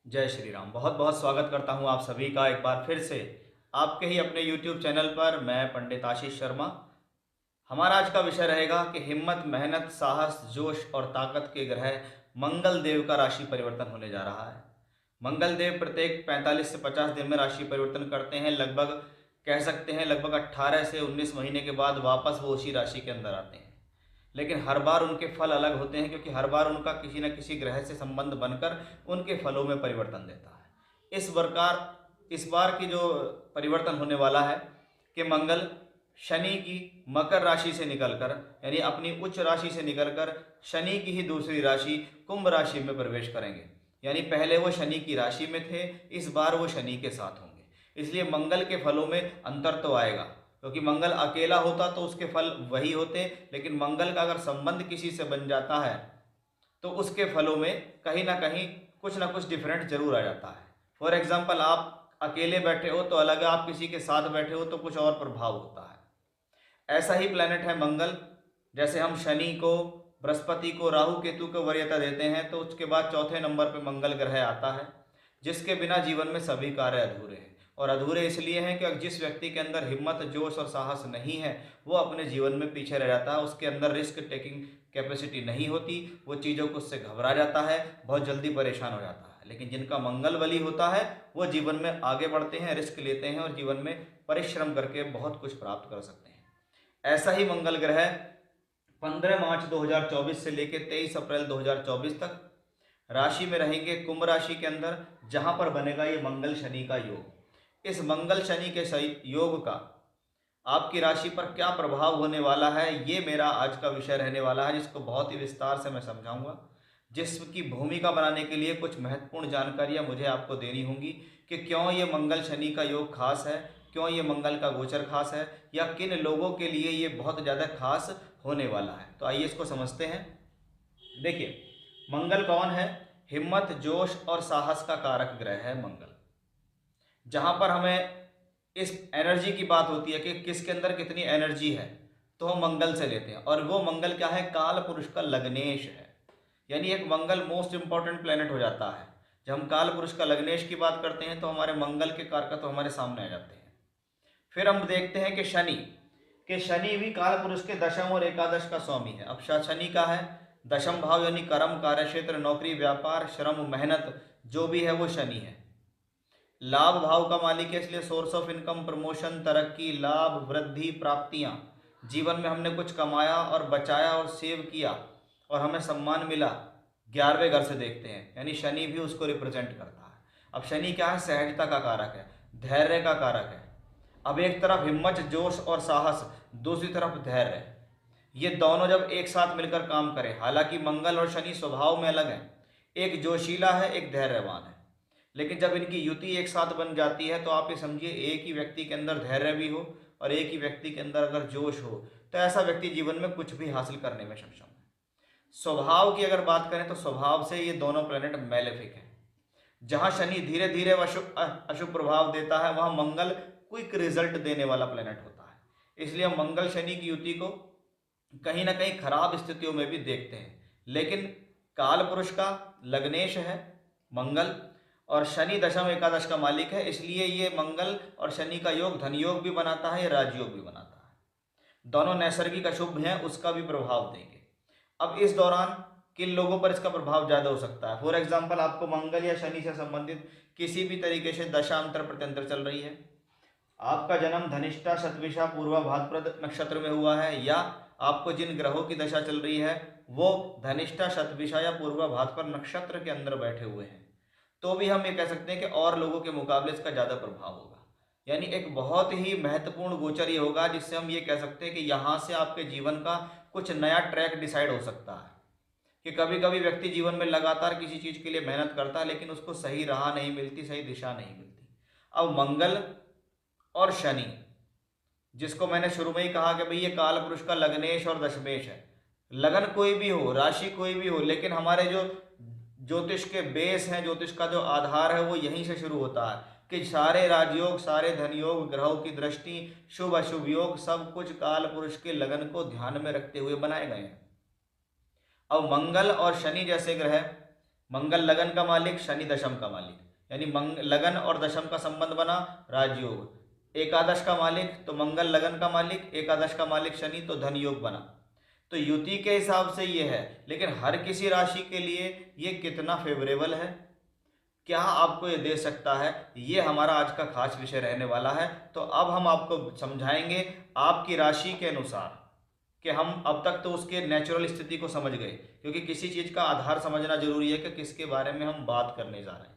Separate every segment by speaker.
Speaker 1: जय श्री राम। बहुत बहुत स्वागत करता हूं आप सभी का एक बार फिर से आपके ही अपने YouTube चैनल पर। मैं पंडित आशीष शर्मा। हमारा आज का विषय रहेगा कि हिम्मत, मेहनत, साहस, जोश और ताकत के ग्रह मंगल देव का राशि परिवर्तन होने जा रहा है। मंगल देव प्रत्येक 45 से 50 दिन में राशि परिवर्तन करते हैं। लगभग कह सकते हैं लगभग 18 से 19 महीने के बाद वापस वो उसी राशि के अंदर आते हैं। लेकिन हर बार उनके फल अलग होते हैं, क्योंकि हर बार उनका किसी न किसी ग्रह से संबंध बनकर उनके फलों में परिवर्तन देता है। इस बार की जो परिवर्तन होने वाला है कि मंगल शनि की मकर राशि से निकलकर, यानी अपनी उच्च राशि से निकलकर शनि की ही दूसरी राशि कुंभ राशि में प्रवेश करेंगे। यानी पहले वो शनि की राशि में थे, इस बार वो शनि के साथ होंगे। इसलिए मंगल के फलों में अंतर तो आएगा, क्योंकि मंगल अकेला होता तो उसके फल वही होते, लेकिन मंगल का अगर संबंध किसी से बन जाता है तो उसके फलों में कहीं ना कहीं कुछ ना कुछ डिफरेंट जरूर आ जाता है। फॉर एग्जाम्पल, आप अकेले बैठे हो तो अलग है, आप किसी के साथ बैठे हो तो कुछ और प्रभाव होता है। ऐसा ही प्लेनेट है मंगल। जैसे हम शनि को, बृहस्पति को, राहु केतु को वरीयता देते हैं, तो उसके बाद चौथे नंबर पर मंगल ग्रह आता है, जिसके बिना जीवन में सभी कार्य अधूरे हैं। और अधूरे इसलिए हैं कि जिस व्यक्ति के अंदर हिम्मत, जोश और साहस नहीं है, वो अपने जीवन में पीछे रह जाता है। उसके अंदर रिस्क टेकिंग कैपेसिटी नहीं होती, वो चीज़ों को उससे घबरा जाता है, बहुत जल्दी परेशान हो जाता है। लेकिन जिनका मंगल बली होता है वो जीवन में आगे बढ़ते हैं, रिस्क लेते हैं और जीवन में परिश्रम करके बहुत कुछ प्राप्त कर सकते हैं। ऐसा ही मंगल ग्रह 15 मार्च 2024 से लेकर 23 अप्रैल 2024 तक राशि में रहेंगे, कुंभ राशि के अंदर, जहां पर बनेगा ये मंगल शनि का योग। इस मंगल शनि के सही योग का आपकी राशि पर क्या प्रभाव होने वाला है, ये मेरा आज का विषय रहने वाला है, जिसको बहुत ही विस्तार से मैं समझाऊंगा। जिसकी भूमिका बनाने के लिए कुछ महत्वपूर्ण जानकारियां मुझे आपको देनी होंगी कि क्यों ये मंगल शनि का योग खास है, क्यों ये मंगल का गोचर खास है, या किन लोगों के लिए ये बहुत ज़्यादा खास होने वाला है। तो आइए इसको समझते हैं। देखिए, मंगल कौन है? हिम्मत, जोश और साहस का कारक ग्रह है मंगल। जहां पर हमें इस एनर्जी की बात होती है कि किसके अंदर कितनी एनर्जी है, तो हम मंगल से लेते हैं। और वो मंगल क्या है? काल पुरुष का लग्नेश है। यानी एक मंगल मोस्ट इंपॉर्टेंट प्लेनेट हो जाता है। जब हम काल पुरुष का लग्नेश की बात करते हैं तो हमारे मंगल के कारक तो हमारे सामने आ जाते हैं। फिर हम देखते हैं कि शनि भी काल पुरुष के दशम और एकादश का स्वामी है। अब शनि का है दशम भाव, यानी कर्म, कार्यक्षेत्र, नौकरी, व्यापार, श्रम, मेहनत, जो भी है वो शनि है। लाभ भाव का मालिक है, इसलिए सोर्स ऑफ इनकम, प्रमोशन, तरक्की, लाभ, वृद्धि, प्राप्तियां, जीवन में हमने कुछ कमाया और बचाया और सेव किया और हमें सम्मान मिला, 11वें घर से देखते हैं, यानी शनि भी उसको रिप्रेजेंट करता है। अब शनि क्या है? सहजता का कारक है, धैर्य का कारक है। अब एक तरफ हिम्मत, जोश और साहस, दूसरी तरफ धैर्य, ये दोनों जब एक साथ मिलकर काम करें, हालांकि मंगल और शनि स्वभाव में अलग हैं, एक जोशीला है, एक धैर्यवान है, लेकिन जब इनकी युति एक साथ बन जाती है तो आप ये समझिए एक ही व्यक्ति के अंदर धैर्य भी हो और एक ही व्यक्ति के अंदर अगर जोश हो, तो ऐसा व्यक्ति जीवन में कुछ भी हासिल करने में सक्षम है। स्वभाव की अगर बात करें तो स्वभाव से ये दोनों प्लेनेट मैलेफिक हैं। जहां शनि धीरे धीरे अशुभ प्रभाव देता है, वहां मंगल क्विक रिजल्ट देने वाला प्लेनेट होता है। इसलिए हम मंगल शनि की युति को कहीं ना कहीं खराब स्थितियों में भी देखते हैं। लेकिन काल पुरुष का लग्नेश है मंगल, और शनि दशम एकादश का मालिक है, इसलिए ये मंगल और शनि का योग धन योग भी बनाता है, राजयोग भी बनाता है। दोनों नैसर्गिक अशुभ हैं, उसका भी प्रभाव देंगे। अब इस दौरान किन लोगों पर इसका प्रभाव ज़्यादा हो सकता है? फॉर एग्जाम्पल, आपको मंगल या शनि से संबंधित किसी भी तरीके से दशांतर प्रत्यंतर चल रही है, आपका जन्म धनिष्ठा, शतभिषा, पूर्वा भाद्रपद नक्षत्र में हुआ है, या आपको जिन ग्रहों की दशा चल रही है वो धनिष्ठा, शतभिषा या पूर्वा भाद्रपद नक्षत्र के अंदर बैठे हुए हैं, तो भी हम ये कह सकते हैं कि और लोगों के मुकाबले इसका ज़्यादा प्रभाव होगा। यानी एक बहुत ही महत्वपूर्ण गोचर ये होगा, जिससे हम ये कह सकते हैं कि यहाँ से आपके जीवन का कुछ नया ट्रैक डिसाइड हो सकता है। कि कभी कभी व्यक्ति जीवन में लगातार किसी चीज़ के लिए मेहनत करता है, लेकिन उसको सही राह नहीं मिलती, सही दिशा नहीं मिलती। अब मंगल और शनि, जिसको मैंने शुरू में ही कहा कि भाई ये काल पुरुष का लग्नेश और दशमेश है। लगन कोई भी हो, राशि कोई भी हो, लेकिन हमारे जो ज्योतिष के बेस हैं, ज्योतिष का जो आधार है, वो यहीं से शुरू होता है कि सारे राजयोग, सारे धन योग, ग्रहों की दृष्टि, शुभ अशुभ योग, सब कुछ काल पुरुष के लगन को ध्यान में रखते हुए बनाए गए हैं। अब मंगल और शनि जैसे ग्रह मंगल लगन का मालिक, शनि दशम का मालिक, यानी लगन और दशम का संबंध बना, राजयोग। एकादश का मालिक तो मंगल लगन का मालिक, एकादश का मालिक शनि, तो धन योग बना। तो युति के हिसाब से ये है, लेकिन हर किसी राशि के लिए ये कितना फेवरेबल है, क्या आपको ये दे सकता है, ये हमारा आज का खास विषय रहने वाला है। तो अब हम आपको समझाएंगे आपकी राशि के अनुसार, कि हम अब तक तो उसके नेचुरल स्थिति को समझ गए, क्योंकि किसी चीज़ का आधार समझना जरूरी है कि किसके बारे में हम बात करने जा रहे हैं।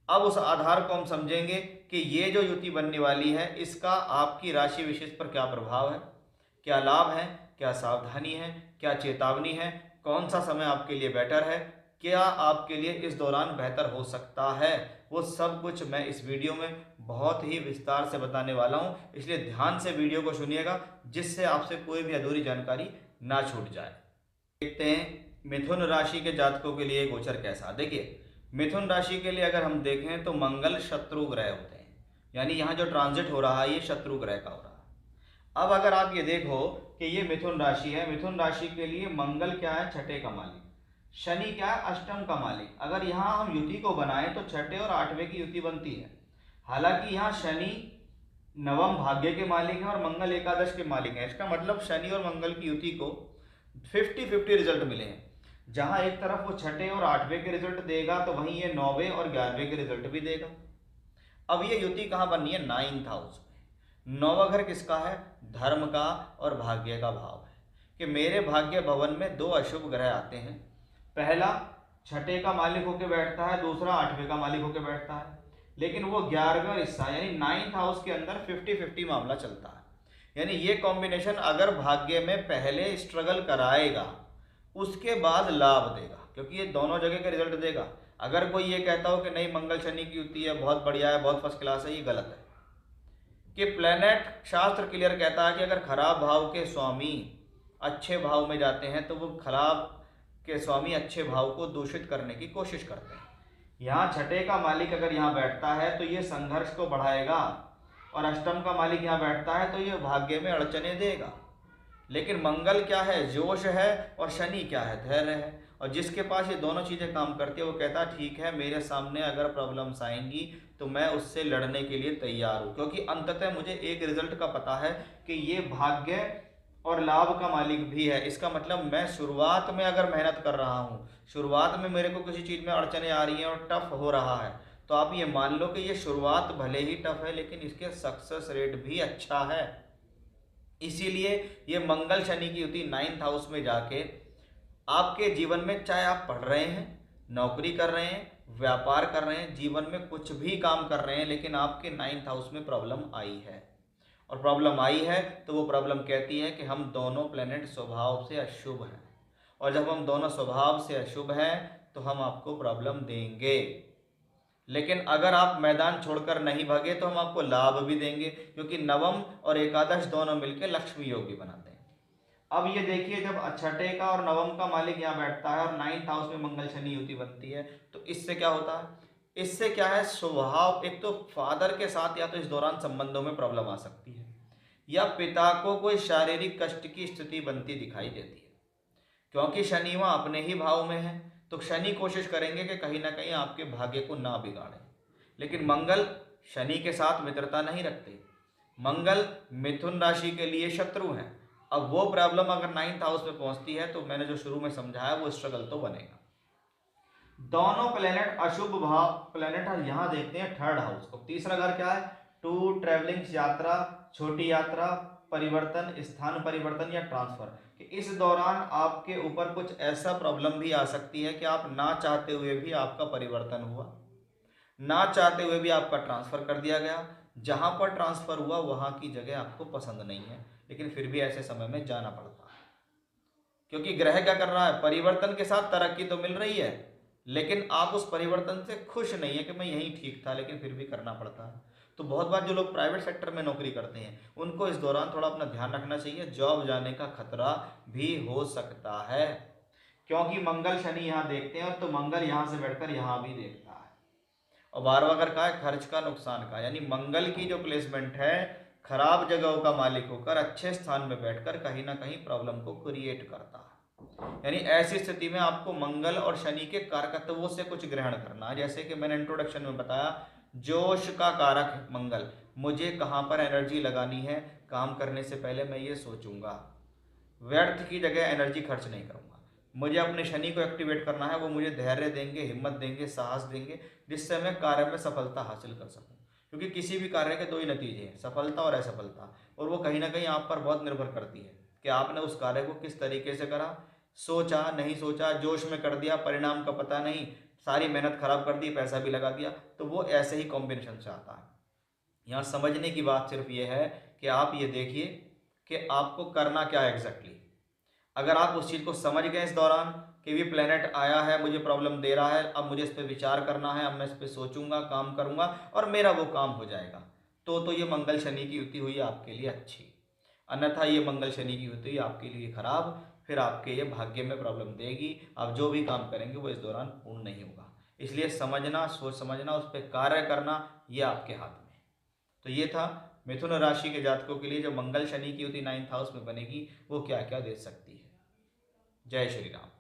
Speaker 1: अब उस आधार को हम समझेंगे कि ये जो युति बनने वाली है इसका आपकी राशि विशेष पर क्या प्रभाव है, क्या लाभ है, क्या सावधानी है, क्या चेतावनी है, कौन सा समय आपके लिए बेटर है, क्या आपके लिए इस दौरान बेहतर हो सकता है, वो सब कुछ मैं इस वीडियो में बहुत ही विस्तार से बताने वाला हूँ। इसलिए ध्यान से वीडियो को सुनिएगा, जिससे आपसे कोई भी अधूरी जानकारी ना छूट जाए। देखते हैं मिथुन राशि के जातकों के लिए गोचर कैसा। देखिए, मिथुन राशि के लिए अगर हम देखें तो मंगल शत्रु ग्रह होते हैं, यानी यहाँ जो ट्रांजिट हो रहा है ये शत्रु ग्रह का हो रहा है। अब अगर आप ये देखो कि ये मिथुन राशि है, मिथुन राशि के लिए मंगल क्या है, छठे का मालिक, शनि क्या है, अष्टम का मालिक। अगर यहाँ हम युति को बनाएं तो छठे और आठवें की युति बनती है। हालांकि यहाँ शनि नवम भाग्य के मालिक हैं और मंगल एकादश के मालिक हैं। इसका मतलब शनि और मंगल की युति को 50-50 रिजल्ट मिले हैं। जहां एक तरफ वो छठे और आठवें के रिजल्ट देगा, तो वहीं ये 9वें और 11वें के रिजल्ट भी देगा। अब ये युति कहाँ बननी है, 9th हाउस में। 9वां घर किसका है, धर्म का और भाग्य का भाव है, कि मेरे भाग्य भवन में दो अशुभ ग्रह आते हैं। पहला छठे का मालिक होकर बैठता है, दूसरा आठवें का मालिक होकर बैठता है, लेकिन वो 11वें और हिस्सा यानी 9th हाउस के अंदर 50-50 मामला चलता है। यानी ये कॉम्बिनेशन अगर भाग्य में पहले स्ट्रगल कराएगा, उसके बाद लाभ देगा, क्योंकि ये दोनों जगह का रिजल्ट देगा। अगर कोई ये कहता हो कि नहीं मंगल शनि की युति है, बहुत बढ़िया है, बहुत फर्स्ट क्लास है, ये गलत है। कि प्लेनेट शास्त्र क्लियर कहता है कि अगर खराब भाव के स्वामी अच्छे भाव में जाते हैं तो वो खराब के स्वामी अच्छे भाव को दूषित करने की कोशिश करते हैं। यहाँ छठे का मालिक अगर यहाँ बैठता है तो ये संघर्ष को बढ़ाएगा, और अष्टम का मालिक यहाँ बैठता है तो ये भाग्य में अड़चने देगा। लेकिन मंगल क्या है, जोश है, और शनि क्या है, धैर्य है। और जिसके पास ये दोनों चीज़ें काम करती है वो कहता है ठीक है, मेरे सामने अगर प्रॉब्लम्स आएंगी तो मैं उससे लड़ने के लिए तैयार हूँ, क्योंकि अंततः मुझे एक रिजल्ट का पता है कि ये भाग्य और लाभ का मालिक भी है। इसका मतलब मैं शुरुआत में अगर मेहनत कर रहा हूँ, शुरुआत में मेरे को किसी चीज़ में अड़चने आ रही हैं और टफ हो रहा है, तो आप ये मान लो कि ये शुरुआत भले ही टफ है लेकिन इसके सक्सेस रेट भी अच्छा है। इसीलिए ये मंगल शनि की युति 9th हाउस में जाके आपके जीवन में, चाहे आप पढ़ रहे हैं, नौकरी कर रहे हैं, व्यापार कर रहे हैं, जीवन में कुछ भी काम कर रहे हैं, लेकिन आपके 9th हाउस में प्रॉब्लम आई है, और प्रॉब्लम आई है तो वो प्रॉब्लम कहती है कि हम दोनों प्लेनेट स्वभाव से अशुभ हैं, और जब हम दोनों स्वभाव से अशुभ हैं तो हम आपको प्रॉब्लम देंगे। लेकिन अगर आप मैदान छोड़कर नहीं भागे तो हम आपको लाभ भी देंगे, क्योंकि नवम और एकादश दोनों मिलकर लक्ष्मी योग भी बनाते हैं। अब ये देखिए, जब छठे का और नवम का मालिक यहाँ बैठता है और 9th हाउस में मंगल शनि युति बनती है, तो इससे क्या होता है, इससे क्या है, स्वभाव, एक तो फादर के साथ या तो इस दौरान संबंधों में प्रॉब्लम आ सकती है, या पिता को कोई शारीरिक कष्ट की स्थिति बनती दिखाई देती है, क्योंकि शनि वहाँ अपने ही भाव में है। तो शनि कोशिश करेंगे कि कहीं ना कहीं आपके भाग्य को ना बिगाड़े। लेकिन मंगल शनि के साथ मित्रता नहीं रखते, मंगल मिथुन राशि के लिए शत्रु हैं। अब वो प्रॉब्लम अगर 9th हाउस में पहुंचती है तो मैंने जो शुरू में समझाया वो स्ट्रगल तो बनेगा। दोनों प्लेनेट अशुभ भाव प्लेनेट है, यहाँ देखते हैं 3rd हाउस को। तीसरा घर क्या है, टूर, ट्रेवलिंग, यात्रा, छोटी यात्रा, परिवर्तन, स्थान परिवर्तन या ट्रांसफर। कि इस दौरान आपके ऊपर कुछ ऐसा प्रॉब्लम भी आ सकती है कि आप ना चाहते हुए भी आपका परिवर्तन हुआ, ना चाहते हुए भी आपका ट्रांसफर कर दिया गया, जहां पर ट्रांसफर हुआ वहां की जगह आपको पसंद नहीं है, लेकिन फिर भी ऐसे समय में जाना पड़ता है। क्योंकि ग्रह क्या कर रहा है, परिवर्तन के साथ तरक्की तो मिल रही है, लेकिन आप उस परिवर्तन से खुश नहीं है कि मैं यही ठीक था, लेकिन फिर भी करना पड़ता है। तो बहुत बार जो लोग प्राइवेट सेक्टर में नौकरी करते हैं उनको इस दौरान थोड़ा अपना ध्यान रखना चाहिए, जॉब जाने का खतरा भी हो सकता है, क्योंकि मंगल शनि यहाँ देखते हैं, और तो मंगल यहाँ से बैठकर यहाँ भी देखता है। और 12वां घर का है खर्च का, नुकसान का, यानी मंगल की जो प्लेसमेंट है खराब जगहों का मालिक होकर अच्छे स्थान में बैठकर कहीं ना कहीं प्रॉब्लम को क्रिएट करता है। यानी ऐसी स्थिति में आपको मंगल और शनि के कारकत्वों से कुछ ग्रहण करना है। जैसे कि मैंने इंट्रोडक्शन में बताया, जोश का कारक है मंगल। मुझे कहाँ पर एनर्जी लगानी है, काम करने से पहले मैं ये सोचूंगा, व्यर्थ की जगह एनर्जी खर्च नहीं करूंगा। मुझे अपने शनि को एक्टिवेट करना है, वो मुझे धैर्य देंगे, हिम्मत देंगे, साहस देंगे, जिससे मैं कार्य में सफलता हासिल कर सकूं। क्योंकि किसी भी कार्य के दो ही नतीजे हैं, सफलता और असफलता, और वो कहीं ना कहीं आप पर बहुत निर्भर करती है कि आपने उस कार्य को किस तरीके से करा। सोचा, नहीं सोचा, जोश में कर दिया, परिणाम का पता नहीं, सारी मेहनत खराब कर दी, पैसा भी लगा दिया, तो वो ऐसे ही कॉम्बिनेशन से आता है। यहाँ समझने की बात सिर्फ ये है कि आप ये देखिए कि आपको करना क्या है एग्जैक्टली। अगर आप उस चीज़ को समझ गए इस दौरान कि भी प्लेनेट आया है, मुझे प्रॉब्लम दे रहा है, अब मुझे इस पर विचार करना है, अब मैं इस पर सोचूंगा, काम करूंगा और मेरा वो काम हो जाएगा, तो ये मंगल शनि की युति हुई आपके लिए अच्छी। अन्यथा ये मंगल शनि की युति आपके लिए खराब, फिर आपके ये भाग्य में प्रॉब्लम देगी। आप जो भी काम करेंगे वो इस दौरान पूर्ण नहीं होगा। इसलिए समझना, सोच समझना, उस पर कार्य करना, ये आपके हाथ में। तो ये था मिथुन राशि के जातकों के लिए जो मंगल शनि की युति 9th हाउस में बनेगी, वो क्या क्या दे सकती है। जय श्री राम।